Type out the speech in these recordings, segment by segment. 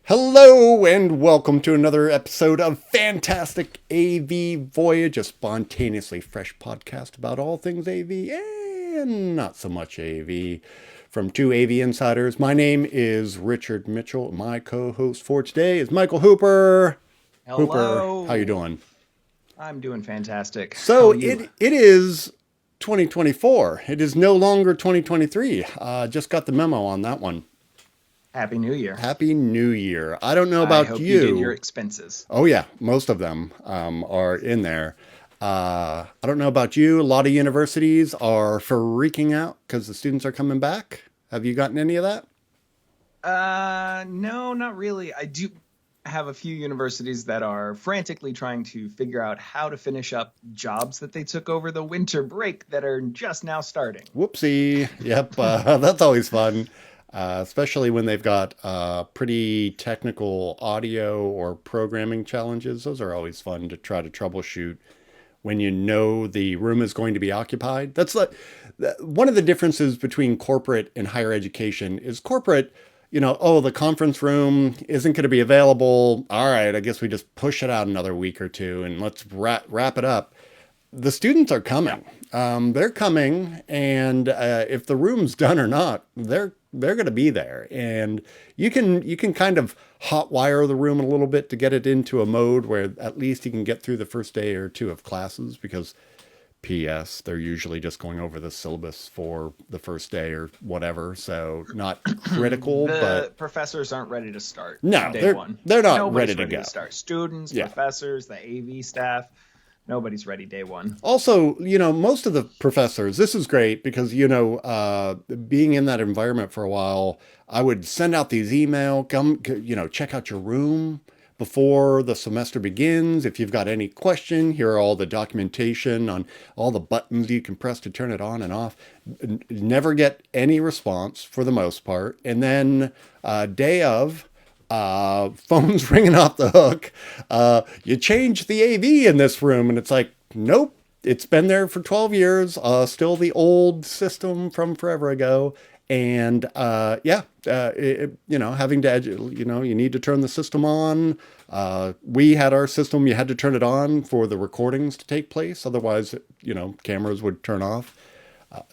Hello and welcome to another episode of Fantastic AV Voyage, a spontaneously fresh podcast about all things AV and not so much AV from two AV insiders. My name is Richard Mitchell. My co-host for today is Michael Hooper. Hooper, how you Hello. doing? I'm doing fantastic. How So are you? it is 2024. It is no longer 2023. Just got the memo on that one. Happy New Year. Happy New Year. I don't know I about hope you did your you. expenses. Oh yeah, most of them are in there. I don't know about you. A lot of universities are freaking out because the students are coming back. Have you gotten any of that? No, not really. I do have a few universities that are frantically trying to figure out how to finish up jobs that they took over the winter break that are just now starting. Whoopsie. Yep, that's always fun, especially when they've got pretty technical audio or programming challenges. Those are always fun to try to troubleshoot when you know the room is going to be occupied. That's like one of the differences between corporate and higher education is corporate, oh, the conference room isn't going to be available. All right, I guess we just push it out another week or two and let's wrap it up. The students are Yeah. coming. They're coming, and if the room's done or not, they're going to be there. And you can kind of hotwire the room a little bit to get it into a mode where at least you can get through the first day or two of classes because PS, they're usually just going over the syllabus for the first day or whatever. So not critical, The but professors aren't ready to start no, day they're one. they're not ready Nobody's to ready go. to start. Students, Yeah. professors, the AV staff, nobody's ready day one. Also, most of the professors, this is great because, being in that environment for a while, I would send out these email, come, check out your room before the semester begins. If you've got any question, here are all the documentation on all the buttons you can press to turn it on and off. Never get any response for the most part. And then day of, phone's ringing off the hook. You changed the AV in this room, and it's like, nope, it's been there for 12 years. Still the old system from forever ago. And yeah, having to, you need to turn the system on. We had our system, you had to turn it on for the recordings to take place. Otherwise, cameras would turn off.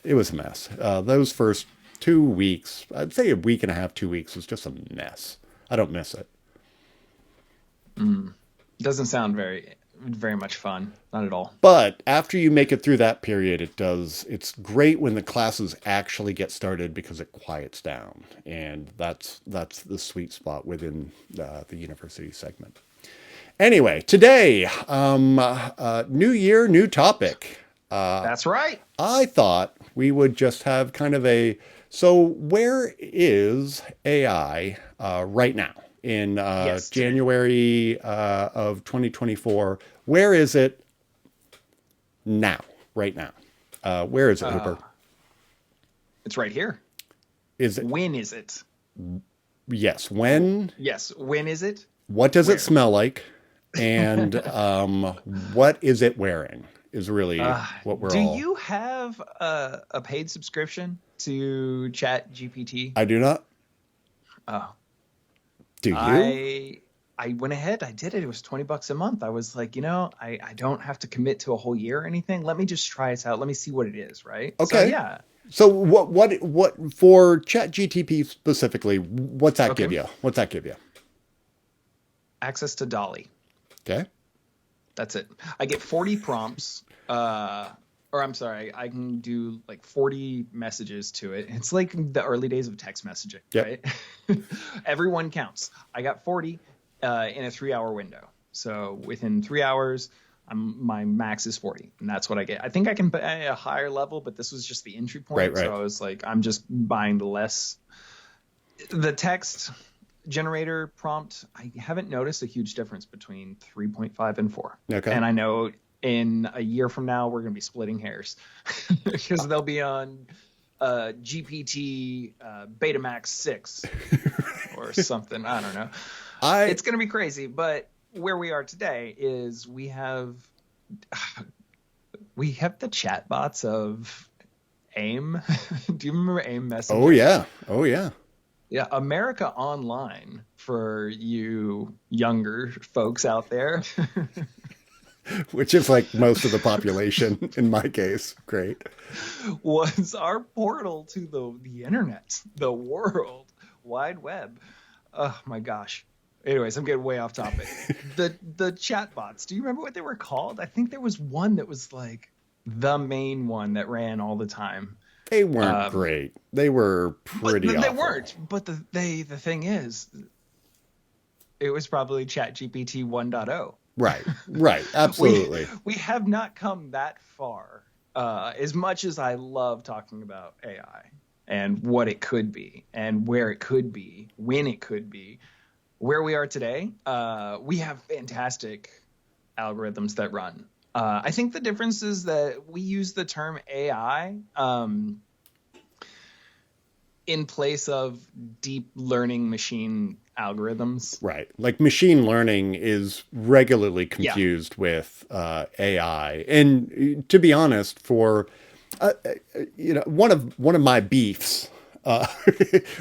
It was a mess. Those first 2 weeks, I'd say a week and a half, 2 weeks was just a mess. I don't miss it. Mm. Doesn't sound very much fun. Not at all. But after you make it through that period, it does. It's great when the classes actually get started because it quiets down, and that's the sweet spot within the university segment. Anyway, today, new year, new topic. That's right. I thought we would just have kind of a so where is AI right now in Yes, today. January of 2024? Where is it now, right now? Where is it, Uh, Hooper? it's right here. Is it, When is it? yes, when? Yes, when is it? What does it Where? smell like? And what is it wearing? Is really Uh, what we're do all. you have a paid subscription to Chat GPT? I do not. Oh, Do you? I went ahead, I did it. It was $20 a month. I was like, I don't have to commit to a whole year or anything. Let me just try it out. Let me see what it is, right? So Okay. yeah. So what for ChatGTP specifically? What's that Okay. give you? What's that give you? Access to Dolly. Okay. That's it. I get 40 prompts. Or I'm sorry, I can do like 40 messages to it. It's like the early days of text messaging, Yep. right? Everyone counts. I got 40 in a 3 hour window. So within 3 hours, my max is 40, and that's what I get. I think I can buy a higher level, but this was just the entry Right. point. Right. So I was like, I'm just buying the less. The text generator prompt, I haven't noticed a huge difference between 3.5 and 4. Okay. And I know in a year from now, we're going to be splitting hairs because they'll be on GPT Betamax 6 or something. I don't know. I It's going to be crazy. But where we are today is we have the chatbots of AIM. Do you remember AIM oh Messenger? yeah. Oh yeah. Yeah, America Online for you younger folks out there which is like most of the population in my case. Great. was our portal to the internet, the world wide web. Oh my gosh. Anyways, I'm getting way off topic. The chatbots, do you remember what they were called? I think there was one that was like the main one that ran all the time. They weren't Um, great. They were but pretty they awful. weren't. But the thing is, it was probably ChatGPT 1.0. Right. Right. we Absolutely. we have not come that far. As much as I love talking about AI and what it could be and where it could be, when it could be, where we are today, we have fantastic algorithms that run. I think the difference is that we use the term AI in place of deep learning machine algorithms. Right. Like machine learning is regularly Yeah. confused with AI. And to be honest, for one of my beefs uh,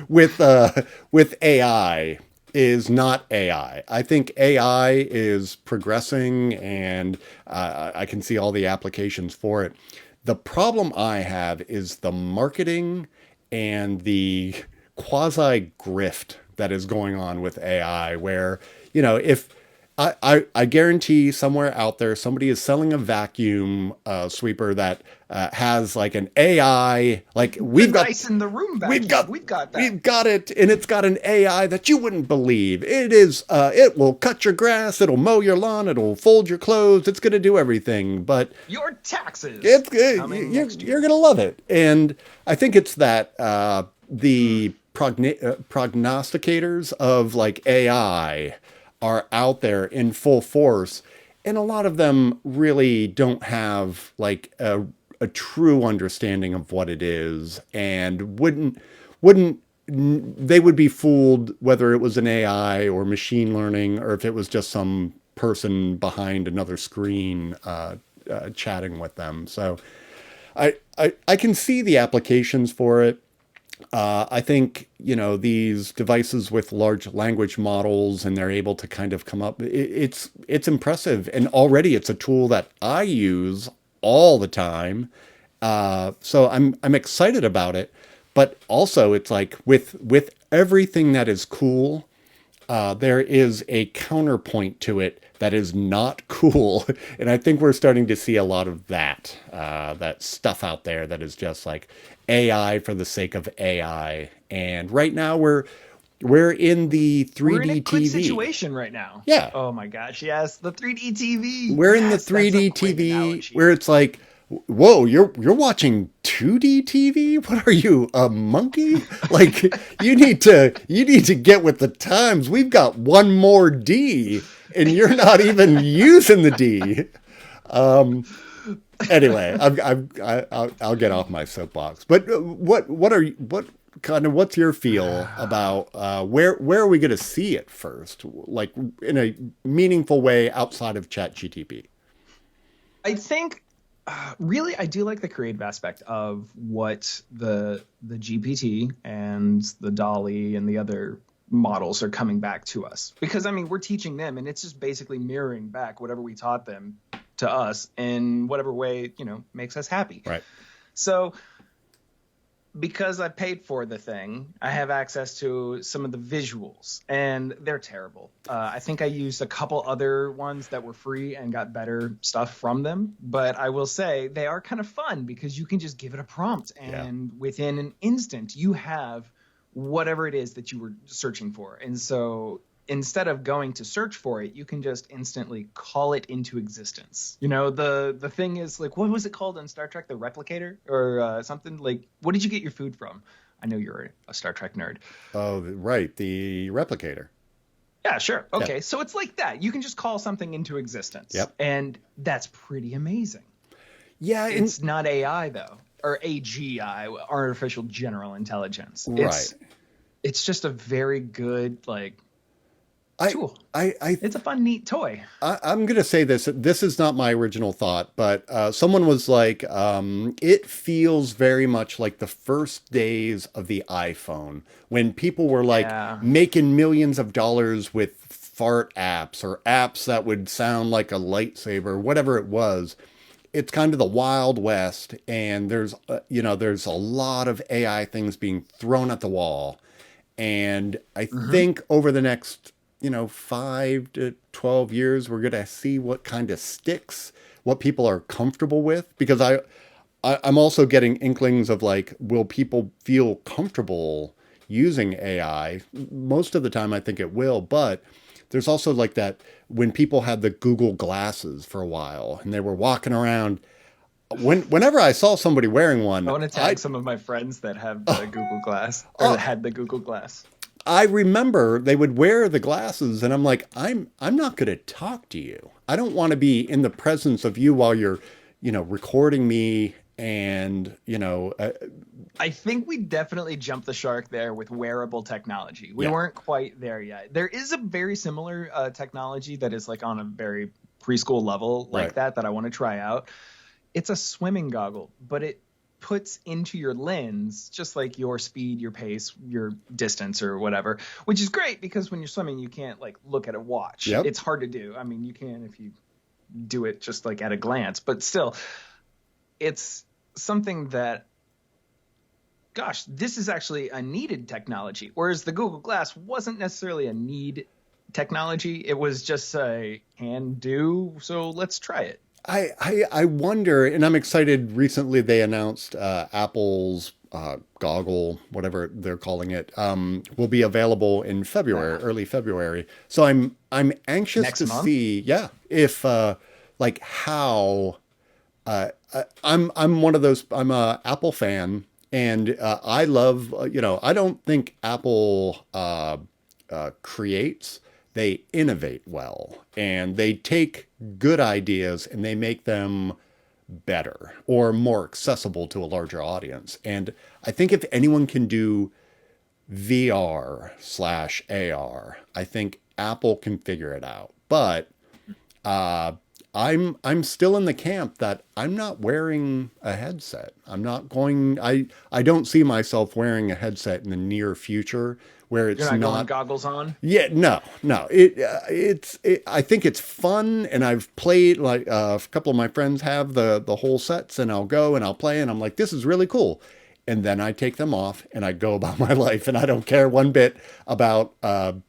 with AI is not AI. I think AI is progressing, and I can see all the applications for it. The problem I have is the marketing and the quasi grift that is going on with AI, where, if I guarantee somewhere out there somebody is selling a vacuum sweeper that has like an AI, like The nice in the room we've vacuum. got We've got that. we've got it, and it's got an AI that you wouldn't believe. It will cut your grass, it'll mow your lawn, it'll fold your clothes, it's going to do everything, but Your taxes it's coming next you're year. gonna love it. And I think it's that the prognosticators of like AI are out there in full force, and a lot of them really don't have like a true understanding of what it is, and wouldn't they would be fooled whether it was an AI or machine learning, or if it was just some person behind another screen chatting with them. So I can see the applications for it. I think, these devices with large language models, and they're able to kind of come up. It's impressive, and already it's a tool that I use all the time. So I'm excited about it, but also it's like with everything that is cool, there is a counterpoint to it that is not cool. And I think we're starting to see a lot of that stuff out there that is just like AI for the sake of AI. And right now we're in the We're in a 3D good TV. situation right now. Yeah, Oh my gosh, yes, the 3D TV. we're in the Yes, that's a 3D great TV where analogy. it's like, whoa, you're watching 2D TV? What are you, a monkey? Like you need to get with the times. We've got one more D, and you're not even using the D. Anyway, I'll get off my soapbox. But what's your feel about where are we going to see it first, like in a meaningful way outside of ChatGTP? I think really I do like the creative aspect of what the GPT and the Dolly and the other models are coming back to us, because I mean we're teaching them and it's just basically mirroring back whatever we taught them to us in whatever way makes us happy. Right. So because I paid for the thing, I have access to some of the visuals, and they're terrible. I think I used a couple other ones that were free and got better stuff from them. But I will say they are kind of fun because you can just give it a prompt, Yeah. and within an instant, you have whatever it is that you were searching for. And so instead of going to search for it, you can just instantly call it into existence. The thing is, like, what was it called on Star Trek? The replicator or something? Like, what did you get your food from? I know you're a Star Trek nerd. Oh, right, the replicator. Yeah, sure. Yep. Okay, so it's like that. You can just call something into existence, Yep. and that's pretty amazing. Yeah, and It's not AI though, or AGI, artificial general intelligence. right. It's just a very good, like, I, tool. I It's a fun, neat toy. I'm going to say this. This is not my original thought, but someone was like, it feels very much like the first days of the iPhone when people were like Yeah. making millions of dollars with fart apps or apps that would sound like a lightsaber, whatever it was. It's kind of the Wild West, and there's a lot of AI things being thrown at the wall. And I Hmm. think over the next, 5 to 12 years, we're going to see what kind of sticks, what people are comfortable with. Because I'm also getting inklings of like, will people feel comfortable using AI? Most of the time, I think it will. But there's also like that when people had the Google glasses for a while and they were walking around. Whenever I saw somebody wearing I one, want to tag some of my friends that have the Google Glass or that oh, had the Google Glass. I remember they would wear the glasses, and I'm like, I'm not going to talk to you. I don't want to be in the presence of you while you're, recording me, and I think we definitely jumped the shark there with wearable technology. We yeah, weren't quite there yet. There is a very similar technology that is like on a very preschool level like right, that I want to try out. It's a swimming goggle, but it puts into your lens just like your speed, your pace, your distance or whatever, which is great because when you're swimming, you can't like look at a watch. yep. It's hard to do. I mean, you can if you do it just like at a glance, but still, it's something that, gosh, this is actually a needed technology. Whereas the Google Glass wasn't necessarily a need technology. It was just a can do. So let's try it. I wonder, and I'm excited. Recently, they announced Apple's goggle, whatever they're calling it, will be available in February, Yeah. early February. So I'm anxious Next to month. see, yeah, if like how I'm one of those. I'm a Apple fan, and I love. I don't think Apple creates. They innovate well, and they take good ideas and they make them better or more accessible to a larger audience. And I think if anyone can do VR/AR, I think Apple can figure it out. But uh, I'm still in the camp that I'm not wearing a headset. I'm not going. I don't see myself wearing a headset in the near future where You're it's not going not. goggles on. Yeah, no, no. I think it's fun, and I've played like a couple of my friends have the whole sets, and I'll go and I'll play, and I'm like, this is really cool. And then I take them off and I go about my life, and I don't care one bit about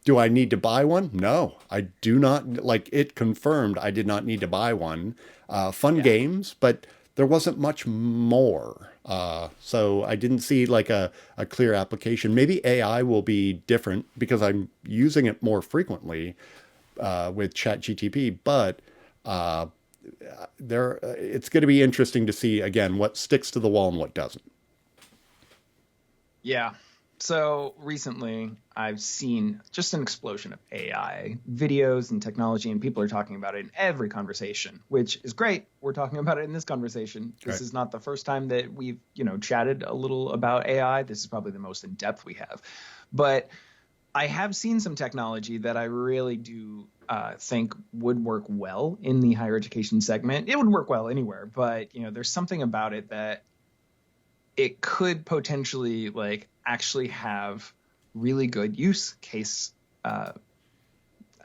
do I need to buy one? No, I do not. Like it confirmed, I did not need to buy one. Fun Yeah. games, but there wasn't much more. So I didn't see like a clear application. Maybe AI will be different because I'm using it more frequently with ChatGTP, but uh, it's going to be interesting to see again what sticks to the wall and what doesn't. Yeah. So recently, I've seen just an explosion of AI videos and technology, and people are talking about it in every conversation, which is great. We're talking about it in this conversation. This Right. is not the first time that we've, chatted a little about AI. This is probably the most in depth we have. But I have seen some technology that I really do think would work well in the higher education segment. It would work well anywhere, but there's something about it that it could potentially like actually have really good use case uh,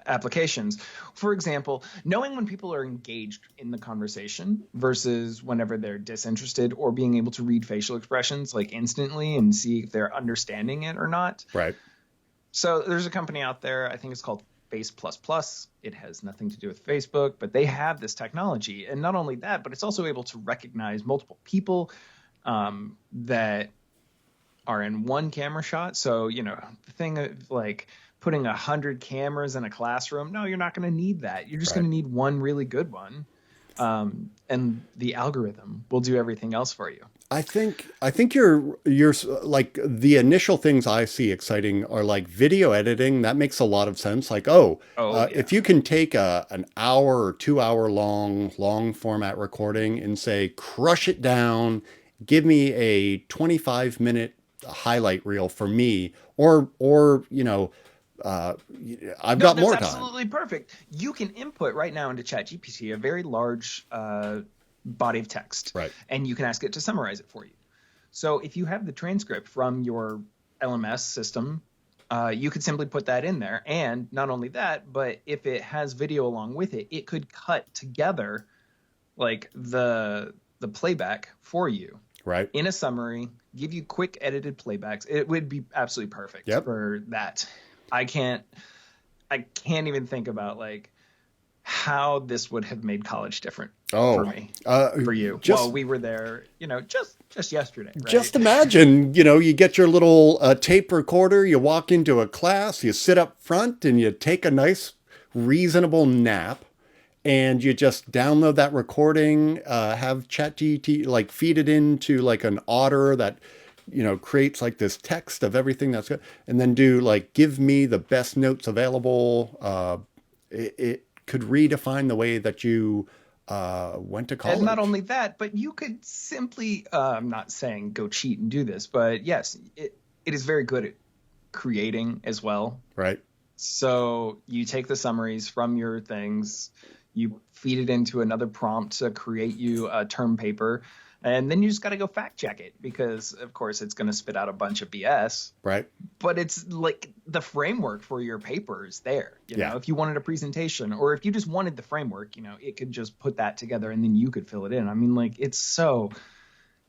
applications. For example, knowing when people are engaged in the conversation versus whenever they're disinterested, or being able to read facial expressions like instantly and see if they're understanding it or not. Right. So there's a company out there, I think it's called Face Plus Plus. It has nothing to do with Facebook, but they have this technology. And not only that, but it's also able to recognize multiple people that are in one camera shot. So, the thing of like putting 100 cameras in a classroom, no, you're not going to need that. You're just going Right. to need one really good one. And the algorithm will do everything else for you. I think you're like the initial things I see exciting are like video editing. That makes a lot of sense. Like, oh, Oh, if yeah. you can take an hour or 2 hour long format recording and say crush it down, give me a 25-minute highlight reel for me, or uh, I've No, got that's more time. absolutely perfect. You can input right now into ChatGPT a very large body of text, Right. and you can ask it to summarize it for you. So if you have the transcript from your LMS system, you could simply put that in there. And not only that, but if it has video along with it, it could cut together like the playback for you Right. in a summary, give you quick edited playbacks. It would be absolutely perfect Yep. for that. I can't I can't even think about like how this would have made college different for Oh, me, uh, for you. Well, just we were there, just yesterday, right? just imagine, you get your little tape recorder, you walk into a class, you sit up front, and you take a nice, reasonable nap, and you just download that recording, have ChatGPT like feed it into like an otter that creates like this text of everything that's good, and then do like give me the best notes available. It could redefine the way that you went to And not college. only that, but you could simply, I'm not saying go cheat and do this, but yes, it is very good at creating as well. Right. So you take the summaries from your things, you feed it into another prompt to create you a term paper, and then you just got to go fact check it because, of course, it's going to spit out a bunch of BS. Right. But it's like the framework for your paper is there. Yeah. If you wanted a presentation or if you just wanted the framework, it could just put that together and then you could fill it in. I mean, like it's so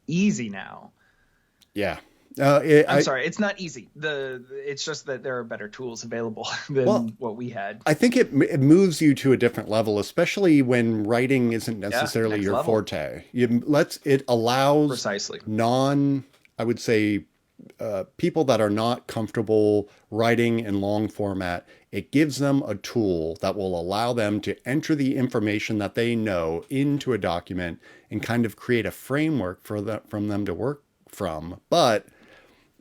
easy now. Yeah. I'm sorry, it's not easy. It's just that there are better tools available Well, than what we had. I think it moves you to a different level, especially when writing isn't Yeah, necessarily next your level. forte. It allows Precisely. I would say, people that are not comfortable writing in long format. It gives them a tool that will allow them to enter the information that they know into a document and kind of create a framework from them to work from. But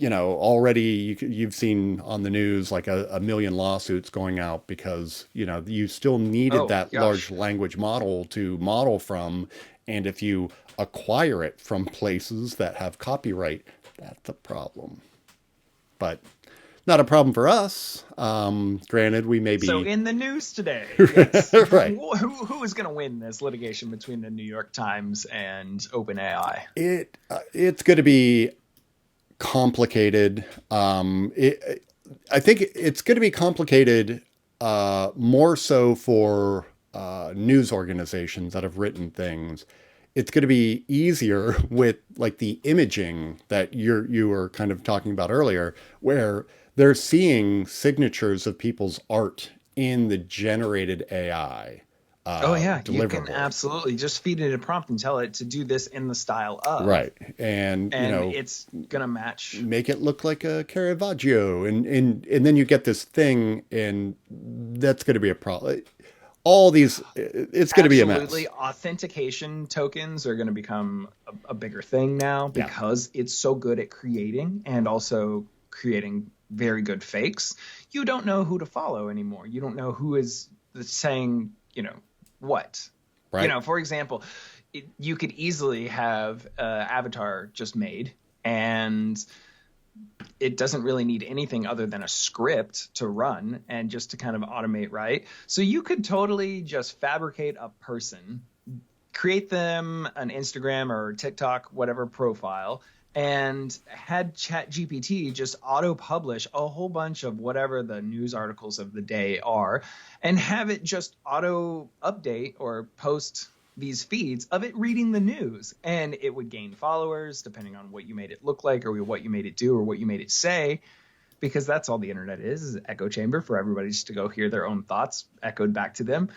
already you've seen on the news like a million lawsuits going out because, you still needed Oh that large gosh. language model to model from. And if you acquire it from places that have copyright, that's a problem. But not a problem for us. Granted, we may So be in the news today, yes, right. who is going to win this litigation between the New York Times and OpenAI? It's going to be complicated. I think it's going to be complicated more so for news organizations that have written things. It's going to be easier with like the imaging that you were kind of talking about earlier, where they're seeing signatures of people's art in the generated AI Oh yeah, you can deliverable. absolutely just feed it a prompt and tell it to do this in the style of, Right. And, and it's gonna match. make it look like a Caravaggio, and then you get this thing, and that's going to be a problem. All these, it's going to be a mess. Absolutely, authentication tokens are going to become a bigger thing now Yeah. because it's so good at creating and also creating very good fakes. You don't know who to follow anymore. You don't know who is saying, what. Right. For example, you could easily have avatar just made and it doesn't really need anything other than a script to run and just to kind of automate, right? So you could totally just fabricate a person, create them an Instagram or TikTok, whatever profile, and had ChatGPT just auto publish a whole bunch of whatever the news articles of the day are and have it just auto update or post these feeds of it reading the news, and it would gain followers depending on what you made it look like or what you made it do or what you made it say, because that's all the internet is an echo chamber for everybody just to go hear their own thoughts echoed back to them.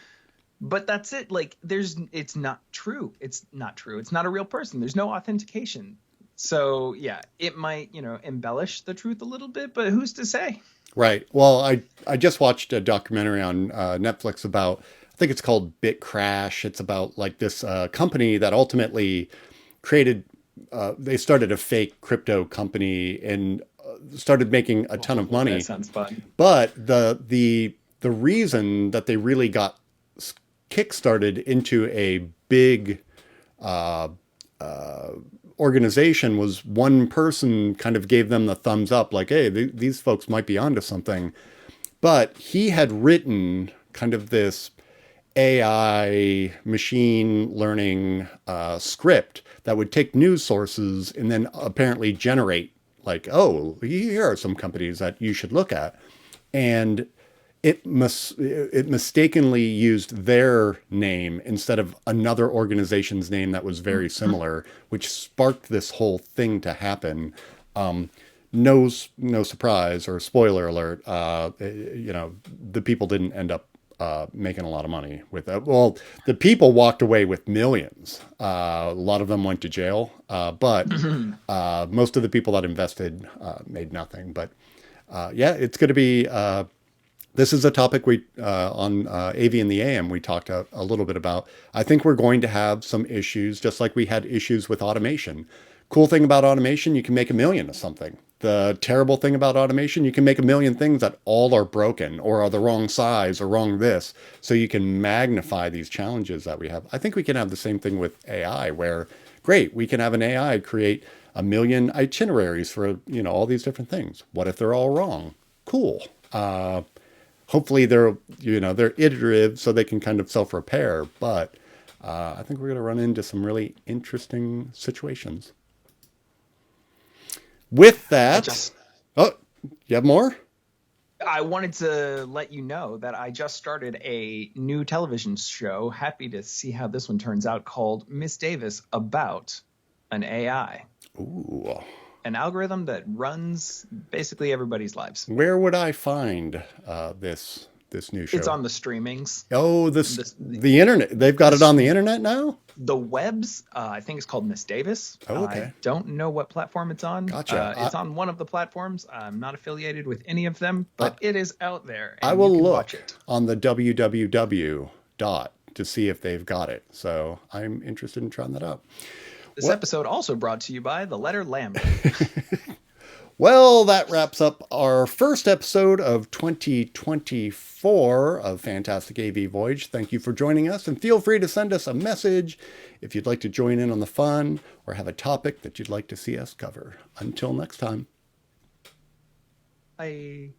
But that's it. Like it's not true. It's not true. It's not a real person. There's no authentication. So yeah, it might, embellish the truth a little bit, but who's to say? Right. Well, I just watched a documentary on Netflix about, I think it's called Bit Crash. It's about like this company that ultimately created, they started a fake crypto company and started making a ton of Oh, that money. sounds fun. But the reason that they really got kickstarted into a big organization was one person kind of gave them the thumbs up, like, hey, these folks might be onto something. But he had written kind of this AI machine learning script that would take news sources and then apparently generate like, oh, here are some companies that you should look at. And it mistakenly used their name instead of another organization's name that was very similar, which sparked this whole thing to happen. No surprise or spoiler alert. The people didn't end up making a lot of money with that. Well, the people walked away with millions. A lot of them went to jail, but most of the people that invested made nothing. But yeah, it's going to be. This is a topic we on AV and the AM we talked a little bit about. I think we're going to have some issues, just like we had issues with automation. Cool thing about automation, you can make a million of something. The terrible thing about automation, you can make a million things that all are broken or are the wrong size or wrong this. So you can magnify these challenges that we have. I think we can have the same thing with AI, where great, we can have an AI create a million itineraries for all these different things. What if they're all wrong? Cool. Hopefully they're iterative so they can kind of self-repair, but I think we're going to run into some really interesting situations. With that, oh, you have more? I wanted to let you know that I just started a new television show. Happy to see how this one turns out, called Miss Davis, about an AI. Ooh. An algorithm that runs basically everybody's lives. Where would I find this new show? It's on the streamings. Oh, the internet. They've got it on the internet now? The webs, I think it's called Miss Davis. Oh, okay. I don't know what platform it's on. Gotcha. It's on one of the platforms. I'm not affiliated with any of them, but it is out there. And I will you can look watch it on the www dot to see if they've got it. So I'm interested in trying that out. This episode also brought to you by the letter Lambda. Well, that wraps up our first episode of 2024 of Fantastic AV Voyage. Thank you for joining us, and feel free to send us a message if you'd like to join in on the fun or have a topic that you'd like to see us cover. Until next time. Bye.